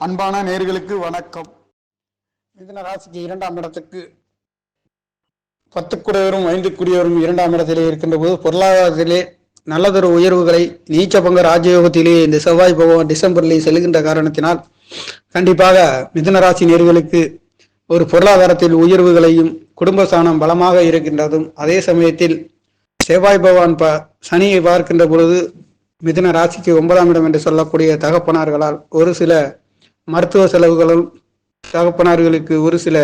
அன்பான நேர்களுக்கு வணக்கம். மிதுன ராசிக்கு 2ஆம் இடத்துக்கு 10 5 2ஆம் இடத்திலே இருக்கின்ற போது பொருளாதாரத்திலே நல்லதொரு உயர்வுகளை நீச்சபங்க ராஜயோகத்திலே இந்த செவ்வாய் பகவான் டிசம்பரில் செல்கின்ற காரணத்தினால் கண்டிப்பாக மிதுன ராசி நேர்களுக்கு ஒரு பொருளாதாரத்தில் உயர்வுகளையும் குடும்பஸ்தானம் பலமாக இருக்கின்றதும் அதே சமயத்தில் செவ்வாய் பகவான் சனியை பார்க்கின்ற பொழுது மிதுன ராசிக்கு 9ஆம் இடம் என்று சொல்லக்கூடிய தகப்பனார்களால் ஒரு சில மருத்துவ செலவுகளும் தகப்பனார்களுக்கு ஒரு சில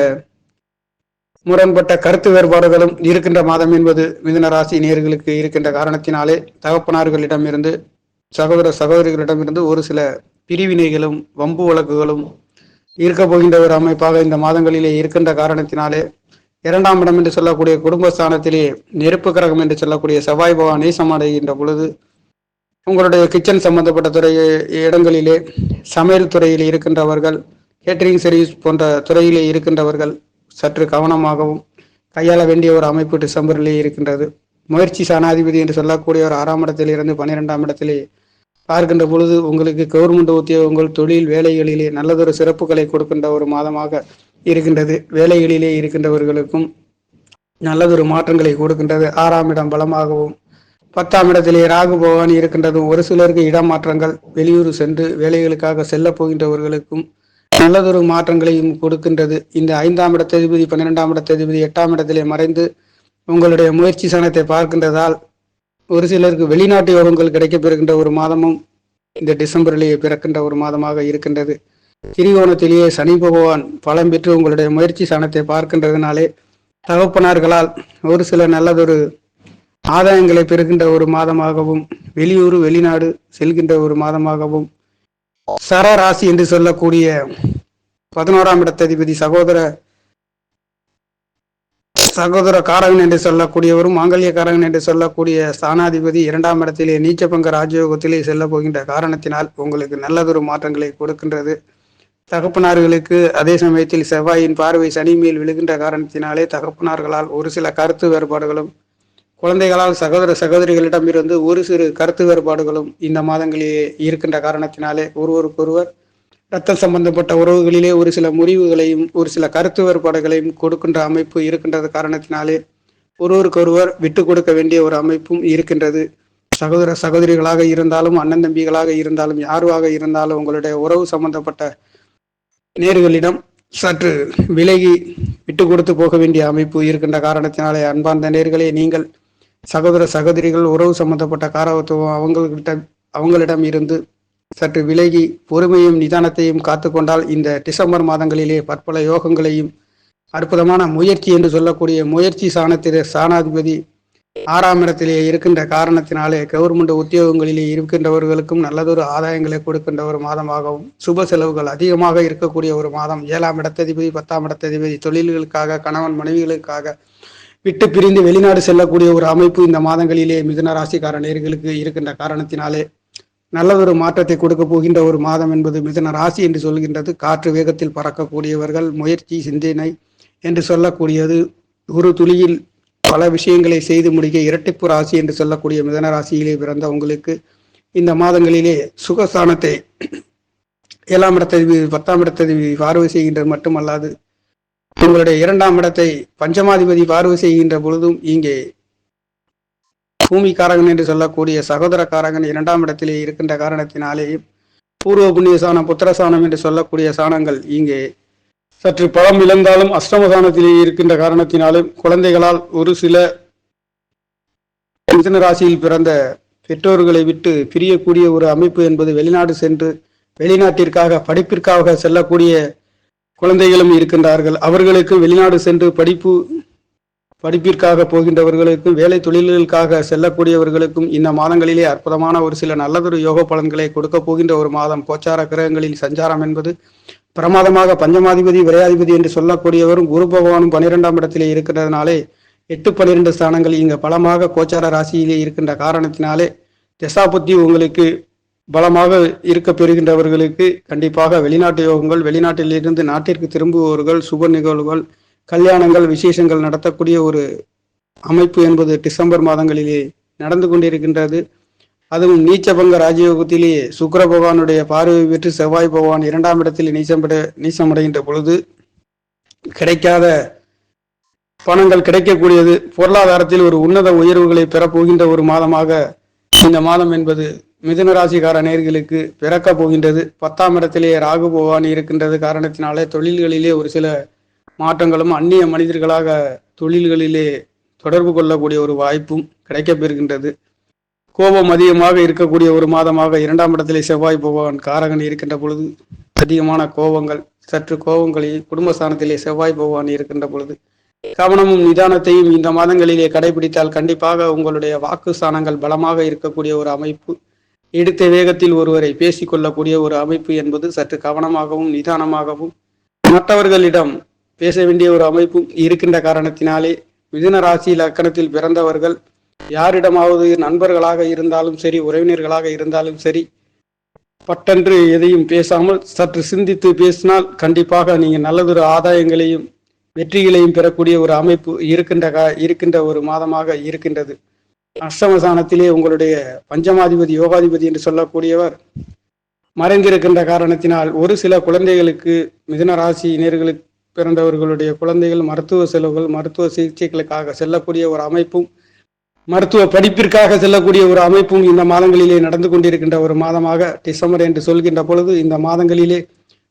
முரண்பட்ட கருத்து வேறுபாடுகளும் இருக்கின்ற மாதம் என்பது மிதுன ராசி நேயர்களுக்கு இருக்கின்ற காரணத்தினாலே தகப்பனார்களிடமிருந்து சகோதரிகளிடமிருந்து ஒரு சில பிரிவினைகளும் வம்பு வழக்குகளும் இருக்க போகின்ற ஒரு அமைப்பாக இந்த மாதங்களிலே இருக்கின்ற காரணத்தினாலே 2ஆம் இடம் என்று சொல்லக்கூடிய குடும்பஸ்தானத்திலே நெருப்பு கிரகம் என்று சொல்லக்கூடிய செவ்வாய் பகவான் நேசமடைகின்ற பொழுது உங்களுடைய கிச்சன் சம்பந்தப்பட்ட இடங்களிலே சமையல் துறையில் இருக்கின்றவர்கள், கேட்டரிங் சர்வீஸ் போன்ற துறையிலே இருக்கின்றவர்கள் சற்று கவனமாகவும் கையாள வேண்டிய ஒரு அமைப்பு டிசம்பரிலே இருக்கின்றது. முயற்சி சாணாதிபதி என்று சொல்லக்கூடிய ஒரு 6ஆம் இடத்திலிருந்து 12ஆம் இடத்திலே பார்க்கின்ற பொழுது உங்களுக்கு கவர்மெண்ட் உத்தியோகங்கள் தொழில் வேலைகளிலே நல்லதொரு சிறப்புகளை கொடுக்கின்ற ஒரு மாதமாக இருக்கின்றது. வேலைகளிலே இருக்கின்றவர்களுக்கும் நல்லதொரு மாற்றங்களை கொடுக்கின்றது. 6ஆம் இடம் பலமாகவும் 10ஆம் இடத்திலே ராகு பகவான் இருக்கின்றதும் ஒரு சிலருக்கு இடமாற்றங்கள், வெளியூர் சென்று வேலைகளுக்காக செல்ல போகின்றவர்களுக்கும் நல்லதொரு மாற்றங்களையும் கொடுக்கின்றது. இந்த 5ஆம் இடத்ததிபதி 12ஆம் இடத்ததிபதி 8ஆம் இடத்திலே மறைந்து உங்களுடைய முயற்சி சனத்தை பார்க்கின்றதால் ஒரு சிலருக்கு வெளிநாட்டு யோகங்கள் கிடைக்கப்பெறுகின்ற ஒரு மாதமும் இந்த டிசம்பரிலேயே பிறக்கின்ற ஒரு மாதமாக இருக்கின்றது. திரிகோணத்திலேயே சனி பகவான் பலம் பெற்று உங்களுடைய முயற்சி சனத்தை பார்க்கின்றதுனாலே தகப்பனார்களால் ஒரு சில நல்லதொரு ஆதாயங்களை பெறுகின்ற ஒரு மாதமாகவும் வெளியூர் வெளிநாடு செல்கின்ற ஒரு மாதமாகவும் சரராசி என்று சொல்லக்கூடிய 11ஆம் இடத்ததிபதி சகோதர காரகன் என்று சொல்லக்கூடியவரும் மாங்கல்ய காரகன் என்று சொல்லக்கூடிய ஸ்தானாதிபதி 2ஆம் இடத்திலே நீச்சபங்க ராஜயோகத்திலே செல்ல போகின்ற காரணத்தினால் உங்களுக்கு நல்லதொரு மாற்றங்களை கொடுக்கின்றது. தகப்பனார்களுக்கு அதே சமயத்தில் செவ்வாயின் பார்வை சனி மேல் விழுகின்ற காரணத்தினாலே தகப்பனார்களால் ஒரு சில கருத்து வேறுபாடுகளும் குழந்தைகளால் சகோதரிகளிடம் இருந்து ஒரு சிறு கருத்து வேறுபாடுகளும் இந்த மாதங்களிலே இருக்கின்ற காரணத்தினாலே ஒருவருக்கொருவர் இரத்த சம்பந்தப்பட்ட உறவுகளிலே ஒரு சில முறிவுகளையும் ஒரு சில கருத்து வேறுபாடுகளையும் கொடுக்கின்ற அமைப்பு இருக்கின்றது காரணத்தினாலே ஒருவருக்கொருவர் விட்டு கொடுக்க வேண்டிய ஒரு அமைப்பும் இருக்கின்றது. சகோதரிகளாக இருந்தாலும் அண்ணன் தம்பிகளாக இருந்தாலும் யாருவாக இருந்தாலும் உங்களுடைய உறவு சம்பந்தப்பட்ட நேர்களிடம் சற்று விலகி விட்டு கொடுத்து போக வேண்டிய அமைப்பு இருக்கின்ற காரணத்தினாலே அன்பார்ந்த நேர்களே, நீங்கள் சகோதரிகள் உறவு சம்பந்தப்பட்ட காரகத்துவம் அவங்களிடம் இருந்து சற்று விலகி பொறுமையும் நிதானத்தையும் காத்து கொண்டால் இந்த டிசம்பர் மாதங்களிலே பற்பல யோகங்களையும் அற்புதமான முயற்சி என்று சொல்லக்கூடிய முயற்சி சாணாதிபதி 6ஆம் இடத்திலே இருக்கின்ற காரணத்தினாலே கவர்மெண்ட் உத்தியோகங்களிலே இருக்கின்றவர்களுக்கும் நல்லதொரு ஆதாயங்களை கொடுக்கின்ற ஒரு மாதமாகவும் சுப செலவுகள் அதிகமாக இருக்கக்கூடிய ஒரு மாதம். 7ஆம் இடத்ததிபதி 10ஆம் இடத்ததிபதி தொழில்களுக்காக கணவன் மனைவிகளுக்காக விட்டு பிரிந்து வெளிநாடு செல்லக்கூடிய ஒரு அமைப்பு இந்த மாதங்களிலே மிதுன ராசிக்கார நேயர்களுக்கு இருக்கின்ற காரணத்தினாலே நல்லதொரு மாற்றத்தை கொடுக்க போகின்ற ஒரு மாதம் என்பது மிதுன ராசி என்று சொல்கின்றது. காற்று வேகத்தில் பறக்கக்கூடியவர்கள், முயற்சி சிந்தனை என்று சொல்லக்கூடியது, ஒரு துளியில் பல விஷயங்களை செய்து முடிக்க இரட்டிப்பு ராசி என்று சொல்லக்கூடிய மிதுன ராசியிலே பிறந்த உங்களுக்கு இந்த மாதங்களிலே சுகஸ்தானத்தை 7ஆம் இடத்ததிபதி 10ஆம் இடத்ததிபதி பார்வை செய்கின்றது மட்டுமல்லாது உங்களுடைய 2ஆம் இடத்தை பஞ்சமாதிபதி பார்வை செய்கின்ற பொழுதும் இங்கே பூமிக்காரகன் என்று சொல்லக்கூடிய சகோதரக்காரகன் 2ஆம் இடத்திலே இருக்கின்ற காரணத்தினாலேயும் பூர்வ புண்ணிய சாணம் புத்திரசானம் என்று சொல்லக்கூடிய சாணங்கள் இங்கே சற்று பலம் இழந்தாலும் அஷ்டமசானத்திலே இருக்கின்ற காரணத்தினாலும் குழந்தைகளால் ஒரு சில மிதுன ராசியில் பிறந்த பெற்றோர்களை விட்டு பிரியக்கூடிய ஒரு அமைப்பு என்பது வெளிநாடு சென்று வெளிநாட்டிற்காக படிப்பிற்காக செல்லக்கூடிய குழந்தைகளும் இருக்கின்றார்கள். அவர்களுக்கு வெளிநாடு சென்று படிப்பிற்காக போகின்றவர்களுக்கும் வேலை தொழில்களுக்காக செல்லக்கூடியவர்களுக்கும் இந்த மாதங்களிலே அற்புதமான ஒரு சில நல்லதொரு யோக பலன்களை கொடுக்க போகின்ற ஒரு மாதம். கோச்சார கிரகங்களில் சஞ்சாரம் என்பது பிரமாதமாக பஞ்சமாதிபதி விரையாதிபதி என்று சொல்லக்கூடியவரும் குரு பகவானும் 12ஆம் இடத்திலே இருக்கிறதுனாலே 8-12 ஸ்தானங்கள் இங்கு பலமாக கோச்சார ராசியிலே இருக்கின்ற காரணத்தினாலே தசாபுத்தி உங்களுக்கு பலமாக இருக்க பெறுகின்றவர்களுக்கு கண்டிப்பாக வெளிநாட்டு யோகங்கள், வெளிநாட்டில் இருந்து நாட்டிற்கு திரும்புபவர்கள், சுப நிகழ்வுகள், கல்யாணங்கள், விசேஷங்கள் நடத்தக்கூடிய ஒரு அமைப்பு என்பது டிசம்பர் மாதங்களிலே நடந்து கொண்டிருக்கின்றது. அதுவும் நீச்சபங்க ராஜயோகத்திலே சுக்கிர பகவானுடைய பார்வை பெற்று செவ்வாய் பகவான் 2ஆம் இடத்தில் நீச்சமடைகின்ற பொழுது கிடைக்காத பணங்கள் கிடைக்கக்கூடியது, பொருளாதாரத்தில் ஒரு உன்னத உயர்வுகளை பெறப்போகின்ற ஒரு மாதமாக இந்த மாதம் என்பது மிதுன ராசிக்கார நேயர்களுக்கு பிறக்க போகின்றது. 10ஆம் இடத்திலே ராகு பகவான் இருக்கின்றது காரணத்தினாலே தொழில்களிலே ஒரு சில மாற்றங்களும் அந்நிய மனிதர்களாக தொழில்களிலே தொடர்பு கொள்ளக்கூடிய ஒரு வாய்ப்பும் கிடைக்கப்பெறுகின்றது. கோபம் அதிகமாக இருக்கக்கூடிய ஒரு மாதமாக 2ஆம் இடத்திலே செவ்வாய் பகவான் காரகன் இருக்கின்ற பொழுது அதிகமான கோபங்கள், சற்று கோபங்களை குடும்பஸ்தானத்திலே செவ்வாய் பகவான் இருக்கின்ற பொழுது கவனமும் நிதானத்தையும் இந்த மாதங்களிலே கடைபிடித்தால் கண்டிப்பாக உங்களுடைய வாக்கு ஸ்தானங்கள் பலமாக இருக்கக்கூடிய ஒரு அமைப்பு, எடுத்த வேகத்தில் ஒருவரை பேசிக்கொள்ளக்கூடிய ஒரு அமைப்பு என்பது சற்று கவனமாகவும் நிதானமாகவும் மற்றவர்களிடம் பேச வேண்டிய ஒரு அமைப்பும் இருக்கின்ற காரணத்தினாலே மிதுன ராசி லக்கணத்தில் பிறந்தவர்கள் யாரிடமாவது நண்பர்களாக இருந்தாலும் சரி, உறவினர்களாக இருந்தாலும் சரி, பட்டென்று எதையும் பேசாமல் சற்று சிந்தித்து பேசினால் கண்டிப்பாக நீங்க நல்லதொரு ஆதாயங்களையும் வெற்றிகளையும் பெறக்கூடிய ஒரு அமைப்பு இருக்கின்ற ஒரு மாதமாக இருக்கின்றது. அஷ்டமஸ்தானத்திலே உங்களுடைய பஞ்சமாதிபதி யோகாதிபதி என்று சொல்லக்கூடியவர் மறைந்திருக்கின்ற காரணத்தினால் ஒரு சில குழந்தைகளுக்கு, மிதுன ராசி நேர்களுக்கு பிறந்தவர்களுடைய குழந்தைகள் மருத்துவ செலவுகள், மருத்துவ சிகிச்சைகளுக்காக செல்லக்கூடிய ஒரு அமைப்பும், மருத்துவ படிப்பிற்காக செல்லக்கூடிய ஒரு அமைப்பும் இந்த மாதங்களிலே நடந்து கொண்டிருக்கின்ற ஒரு மாதமாக டிசம்பர் என்று சொல்கின்ற பொழுது இந்த மாதங்களிலே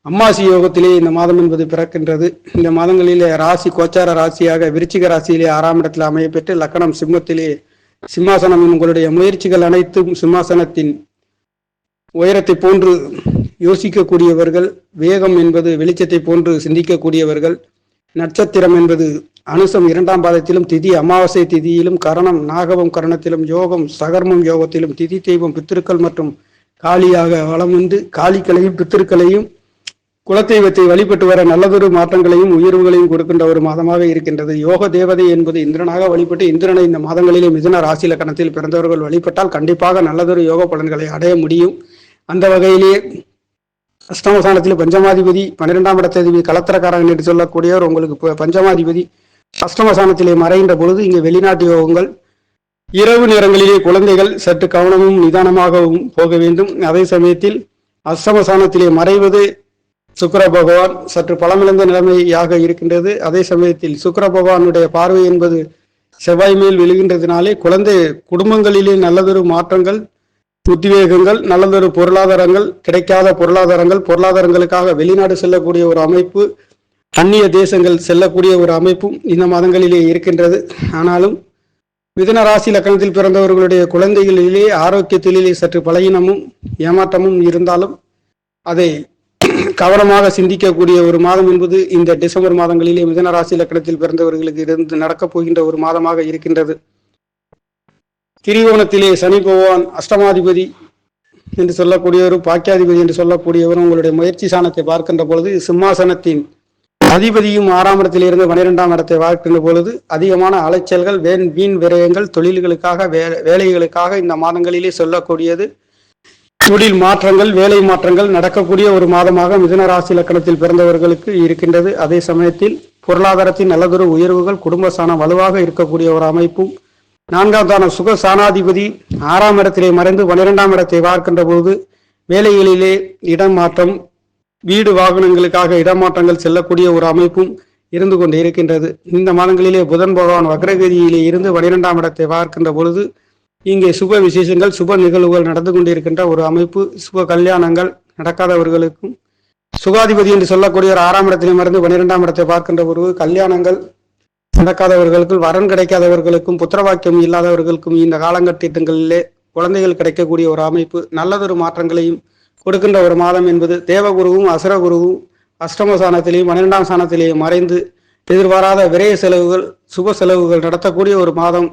அம்மாசி யோகத்திலே இந்த மாதம் என்பது பிறக்கின்றது. இந்த மாதங்களிலே ராசி கோச்சார ராசியாக விருச்சிக ராசியிலே 6ஆம் இடத்தில் அமைய பெற்று லக்கணம் சிம்மத்திலே சிம்மாசனம், உங்களுடைய முயற்சிகள் அனைத்தும் சிம்மாசனத்தின் உயரத்தை போன்று யோசிக்கக்கூடியவர்கள், வேகம் என்பது வெளிச்சத்தை போன்று சிந்திக்கக்கூடியவர்கள், நட்சத்திரம் என்பது அனுசம் 2ஆம் பாதத்திலும், திதி அமாவாசை திதியிலும், கரணம் நாகவம் கரணத்திலும், யோகம் சகர்மம் யோகத்திலும், திதி தெய்வம் பித்திருக்கள் மற்றும் காளியாக வளம் வந்து காளிக்களையும் பித்திருக்களையும் குலதெய்வத்தை வழிபட்டு வர நல்லதொரு மாற்றங்களையும் உயர்வுகளையும் கொடுக்கின்ற ஒரு மாதமாக இருக்கின்றது. யோக தேவதை என்பது இந்திரனாக வழிபட்டு இந்திரனை இந்த மாதங்களிலே மிதுன ராசி லக்கணத்தில் பிறந்தவர்கள் வழிபட்டால் கண்டிப்பாக நல்லதொரு யோக பலன்களை அடைய முடியும். அந்த வகையிலே அஷ்டமஸ்தானத்தில் பஞ்சமாதிபதி 12ஆம் இடத்ததிபதி கலத்திரக்காரன் என்று சொல்லக்கூடியவர் உங்களுக்கு பஞ்சமாதிபதி அஷ்டமஸ்தானத்திலே மறைகின்ற பொழுது இங்கே வெளிநாட்டு யோகங்கள், இரவு நேரங்களிலே குழந்தைகள் சற்று கவனமும் நிதானமாகவும் போக வேண்டும். அதே சமயத்தில் அஷ்டமஸ்தானத்திலே மறைவது சுக்கிர பகவான் சற்று பலமிழந்த நிலைமையாக இருக்கின்றது. அதே சமயத்தில் சுக்கிர பகவானுடைய பார்வை என்பது செவ்வாய் மேல் விழுகின்றதினாலே குழந்தை குடும்பங்களிலே நல்லதொரு மாற்றங்கள், உத்வேகங்கள், நல்லதொரு பொருளாதாரங்கள், கிடைக்காத பொருளாதாரங்களுக்காக வெளிநாடு செல்லக்கூடிய ஒரு அமைப்பு, அந்நிய தேசங்கள் செல்லக்கூடிய ஒரு அமைப்பும் இந்த மாதங்களிலே இருக்கின்றது. ஆனாலும் மிதுன ராசி லக்கணத்தில் பிறந்தவர்களுடைய குழந்தைகளிலே ஆரோக்கியத்திலே சற்று பலகீனமும் ஏமாற்றமும் இருந்தாலும் அதை கவனமாக சிந்திக்கக்கூடிய ஒரு மாதம் என்பது இந்த டிசம்பர் மாதங்களிலே மிதுன ராசி லக்கணத்தில் பிறந்தவர்களுக்கு இருந்து நடக்கப் போகின்ற ஒரு மாதமாக இருக்கின்றது. திரிகோணத்திலே சனி பகவான் அஷ்டமாதிபதி என்று சொல்லக்கூடியவரும் பாக்கியாதிபதி என்று சொல்லக்கூடியவரும் உங்களுடைய முயற்சி சாணத்தை பார்க்கின்ற பொழுது சிம்மாசனத்தின் அதிபதியும் 6ஆம் இடத்திலிருந்து 12ஆம் இடத்தை பார்க்கின்ற பொழுது அதிகமான அலைச்சல்கள், வீண் விரயங்கள், தொழில்களுக்காக வேலைகளுக்காக இந்த மாதங்களிலே சொல்லக்கூடியது தொழில் மாற்றங்கள், வேலை மாற்றங்கள் நடக்கக்கூடிய ஒரு மாதமாக மிதுன ராசி லக்கணத்தில் பிறந்தவர்களுக்கு இருக்கின்றது. அதே சமயத்தில் பொருளாதாரத்தின் நல்லதொரு உயர்வுகள், குடும்பஸ்தானம் வலுவாக இருக்கக்கூடிய ஒரு அமைப்பும், 4ஆம் தானம் சுக சாணாதிபதி 6ஆம் இடத்திலே மறைந்து 12ஆம் இடத்தை பார்க்கின்ற பொழுது வேலைகளிலே இடம் மாற்றம், வீடு வாகனங்களுக்காக இடமாற்றங்கள் செல்லக்கூடிய ஒரு அமைப்பும் இருந்து கொண்டு இருக்கின்றது. இந்த மாதங்களிலே புதன் பகவான் வக்ரகதியிலே இருந்து 12ஆம் இடத்தை பார்க்கின்ற பொழுது இங்கே சுப விசேஷங்கள், சுப நிகழ்வுகள் நடந்து கொண்டிருக்கின்ற ஒரு அமைப்பு, சுப கல்யாணங்கள் நடக்காதவர்களுக்கும், சுகாதிபதி என்று சொல்லக்கூடிய 6ஆம் இடத்திலே மறைந்து 12ஆம் இடத்தை பார்க்கின்ற ஒரு கல்யாணங்கள் நடக்காதவர்களுக்கும், வரன் கிடைக்காதவர்களுக்கும், புத்திரவாக்கியம் இல்லாதவர்களுக்கும் இந்த காலகட்டங்களிலே குழந்தைகள் கிடைக்கக்கூடிய ஒரு அமைப்பு, நல்லதொரு மாற்றங்களையும் கொடுக்கின்ற ஒரு மாதம் என்பது தேவகுருவும் அசுரகுருவும் அஷ்டமஸ்தானத்திலேயும் 12ஆம் ஸ்தானத்திலேயும் மறைந்து எதிர்பாராத விரய செலவுகள், சுப செலவுகள் நடத்தக்கூடிய ஒரு மாதம்.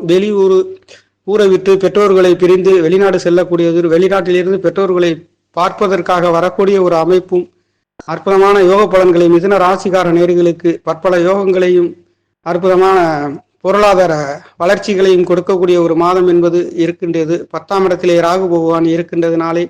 ஊரை விட்டு பெற்றோர்களை பிரிந்து வெளிநாடு செல்லக்கூடியது, வெளிநாட்டிலிருந்து பெற்றோர்களை பார்ப்பதற்காக வரக்கூடிய ஒரு அமைப்பும், அற்புதமான யோக பலன்களை மிதுன ராசிக்கார நேயர்களுக்கு பற்பல யோகங்களையும் அற்புதமான பொருளாதார வளர்ச்சிகளையும் கொடுக்கக்கூடிய ஒரு மாதம் என்பது இருக்கின்றது. 10ஆம் இடத்திலே ராகு பகவான் இருக்கின்றதுனாலே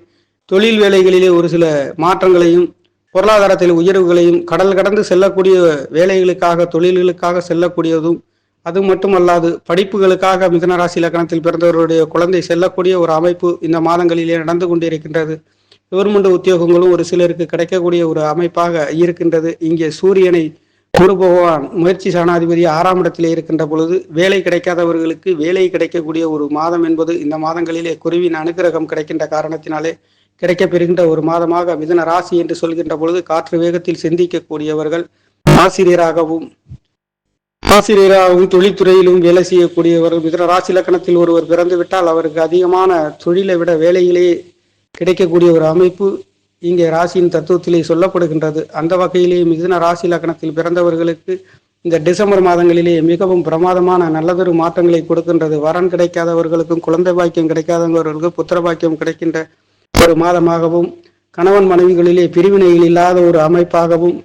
தொழில் வேலைகளிலே ஒரு சில மாற்றங்களையும், பொருளாதாரத்தில் உயர்வுகளையும், கடல் கடந்து செல்லக்கூடிய வேலைகளுக்காக தொழில்களுக்காக செல்லக்கூடியதும், அது மட்டுமல்லாது படிப்புகளுக்காக மிதுன ராசி லக்னத்தில் பிறந்தவருடைய குழந்தை செல்லக்கூடிய ஒரு அமைப்பு இந்த மாதங்களிலே நடந்து கொண்டிருக்கின்றது. கவர்மெண்ட் உத்தியோகங்களும் ஒரு சிலருக்கு கிடைக்கக்கூடிய ஒரு அமைப்பாக இருக்கின்றது. இங்கே சூரியனை குரு பகவான் முயற்சி சாணாதிபதி 6ஆம் இடத்திலே இருக்கின்ற பொழுது வேலை கிடைக்காதவர்களுக்கு வேலை கிடைக்கக்கூடிய ஒரு மாதம் என்பது இந்த மாதங்களிலே குருவின் அனுகிரகம் கிடைக்கின்ற காரணத்தினாலே கிடைக்கப்பெறுகின்ற ஒரு மாதமாக மிதுன ராசி என்று சொல்கின்ற பொழுது காற்று வேகத்தில் சிந்திக்கக்கூடியவர்கள் ஆசிரியராகவும் தொழில்துறையிலும் வேலை செய்யக்கூடியவர்கள் மிதுன ராசி லக்கணத்தில் ஒருவர் பிறந்து விட்டால் அவருக்கு அதிகமான தொழிலை விட வேலையிலே கிடைக்கக்கூடிய ஒரு அமைப்பு இங்கே ராசியின் தத்துவத்திலே சொல்லப்படுகின்றது. அந்த வகையிலே மிதுன ராசி லக்கணத்தில் பிறந்தவர்களுக்கு இந்த டிசம்பர் மாதங்களிலே மிகவும் பிரமாதமான நல்லதொரு மாற்றங்களை கொடுக்கின்றது. வரன் கிடைக்காதவர்களுக்கும் குழந்தை பாக்கியம் கிடைக்காதவர்களுக்கும் புத்திர பாக்கியம் கிடைக்கின்ற ஒரு மாதமாகவும், கணவன் மனைவிகளிலே பிரிவினைகள் இல்லாத ஒரு அமைப்பாகவும்,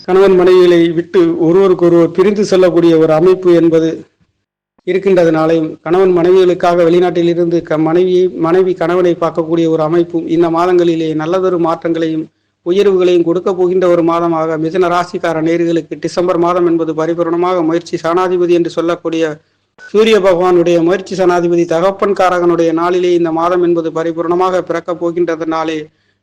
கணவன் மனைவிகளை விட்டு ஒருவருக்கொருவர் பிரிந்து செல்லக்கூடிய ஒரு அமைப்பு என்பது இருக்கின்றதுனாலையும், கணவன் மனைவிகளுக்காக வெளிநாட்டில் இருந்து மனைவி கணவனை பார்க்கக்கூடிய ஒரு அமைப்பும் இந்த மாதங்களிலே நல்லதொரு மாற்றங்களையும் உயர்வுகளையும் கொடுக்க போகின்ற ஒரு மாதமாக மிதுன ராசிக்கார நேயர்களுக்கு டிசம்பர் மாதம் என்பது பரிபூர்ணமாக முயற்சி சாணாதிபதி என்று சொல்லக்கூடிய சூரிய பகவானுடைய முயற்சி சனாதிபதி தகப்பன் காரகனுடைய நாளிலே இந்த மாதம் என்பது பரிபூர்ணமாக பிறக்கப் போகின்றதுனாலே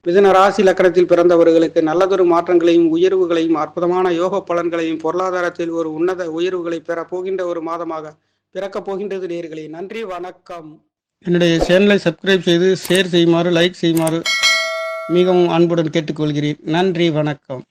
மிதுன ராசி லக்கணத்தில் பிறந்தவர்களுக்கு நல்லதொரு மாற்றங்களையும் உயர்வுகளையும் அற்புதமான யோக பலன்களையும் பொருளாதாரத்தில் ஒரு உன்னத உயர்வுகளை பெறப் போகின்ற ஒரு மாதமாக பிறக்கப் போகின்றது நேயர்களே. நன்றி, வணக்கம். என்னுடைய சேனலை சப்ஸ்கிரைப் செய்து ஷேர் செய்யுமாறு, லைக் செய்யுமாறு மிகவும் அன்புடன் கேட்டுக்கொள்கிறேன். நன்றி, வணக்கம்.